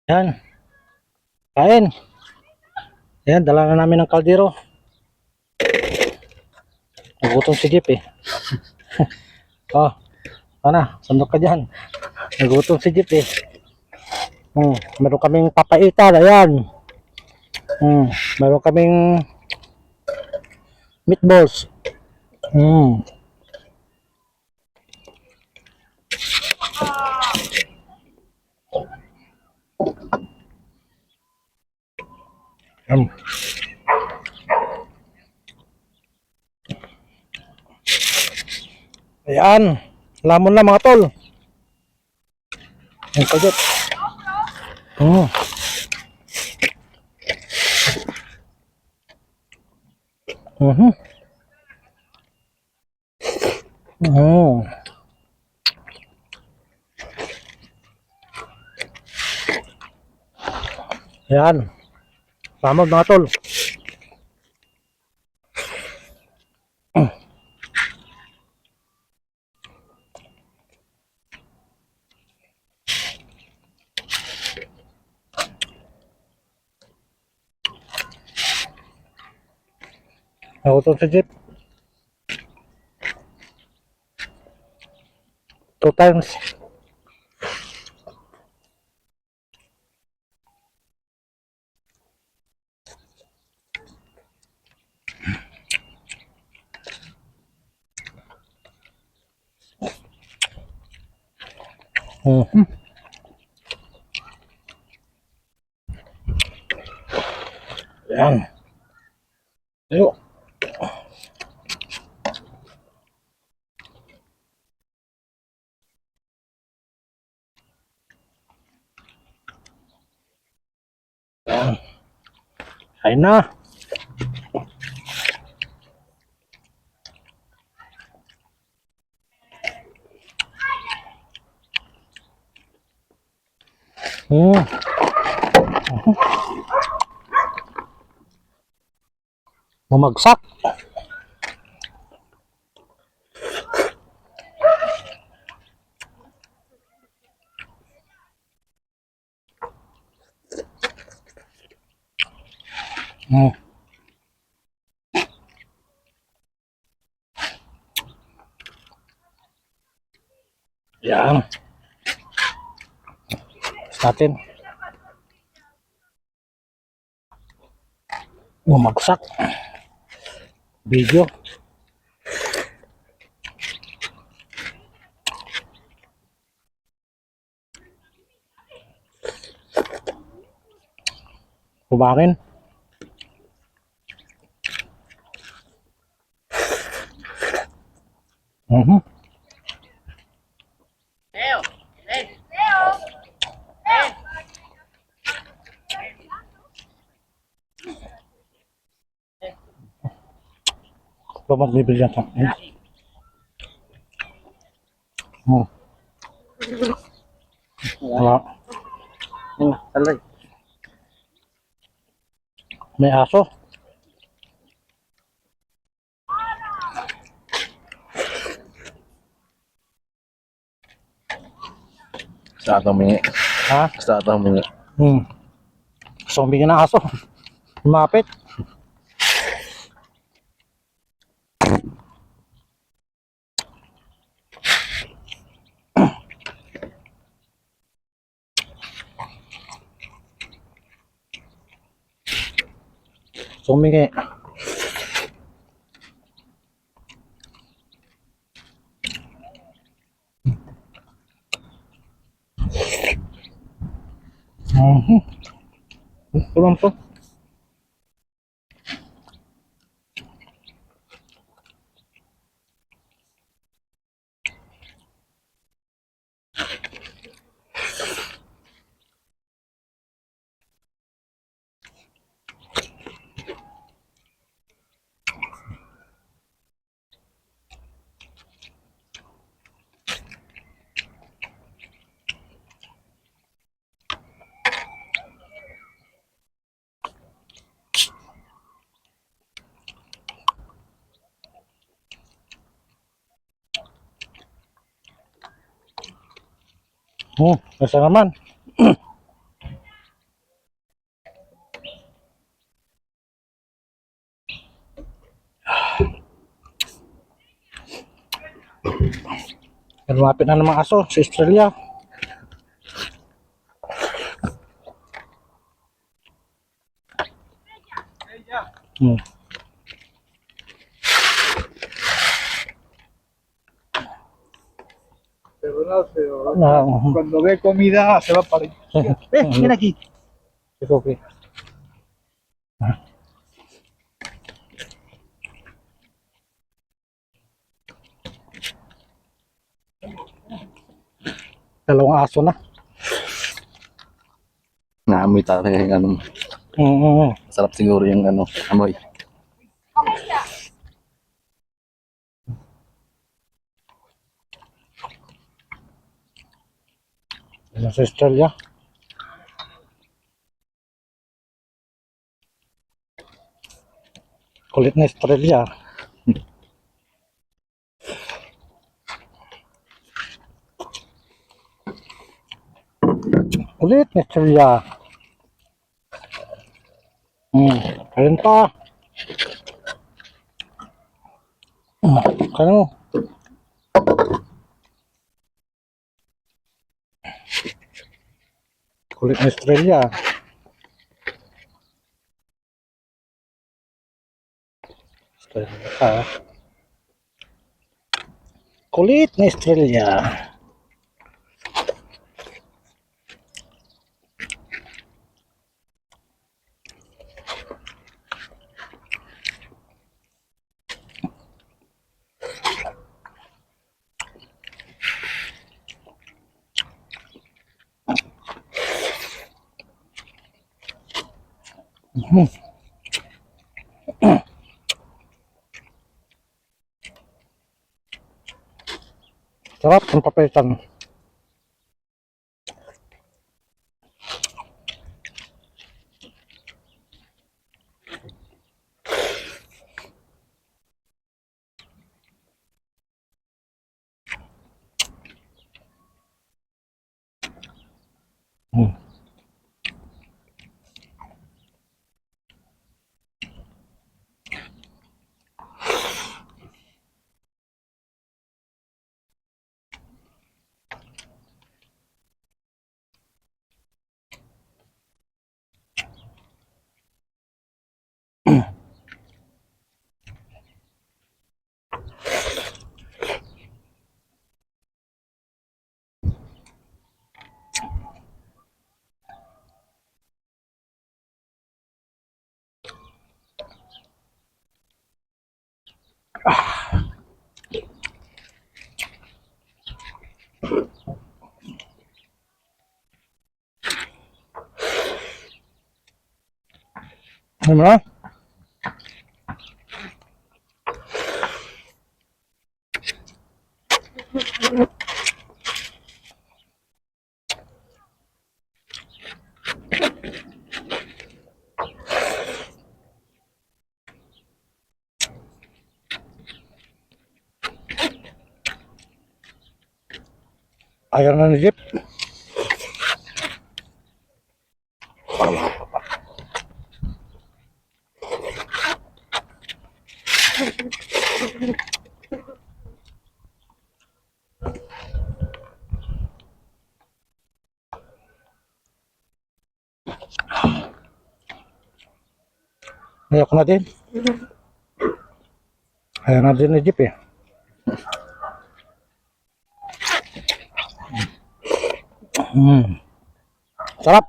Yan, kain. Yan, dala na namin ng kaldero. Nagutom si Jeep eh. Oh, sana, sandok ka dyan. Nagutom si Jeep eh. Meron kaming papaitan, ayan. Meron kaming meatballs. Hmm, yan. Ayan, lamon na mga tol. Ang kagat. Hmm. Mhm. Hmm. Ayan, lamon mga tol. Nagutom si Jeep. 2 times. Mhm. Ayan. Ayo. Ayan. Kain na. Hmm. Bumagsak. Hmm. Yan. Natin. Bumagsak. Video. Kumain. Mhm. Ba magbibilyan sa. Hmm. Wala. Talay. May aso. Sa atong mingi. Ha? Sa atong mingi. Hmm. Zombie ka ng aso. Lumapit. Zombie ka. Mhm. Ito lang to. Nasa naman. Lumapit na ng mga aso sa Australia. Hmm. Ah, Cuando ve comida se va para allá. Ven aquí. it's okay. Dalawang aso na. Naamoy talaga yung ano. Mm. Sarap siguro yung ano, amoy. Sa Australia. Kulit na Australia. Kulit na Australia. Kain pa. Kain mo. Kulit na Australia. Australia ka. Kulit na Australia. Sarap ang papaitan. Ano mo na? Ayaw na ni Jeep. Ayaw ko na din. Ayaw na din ni Jeep eh. Sarap.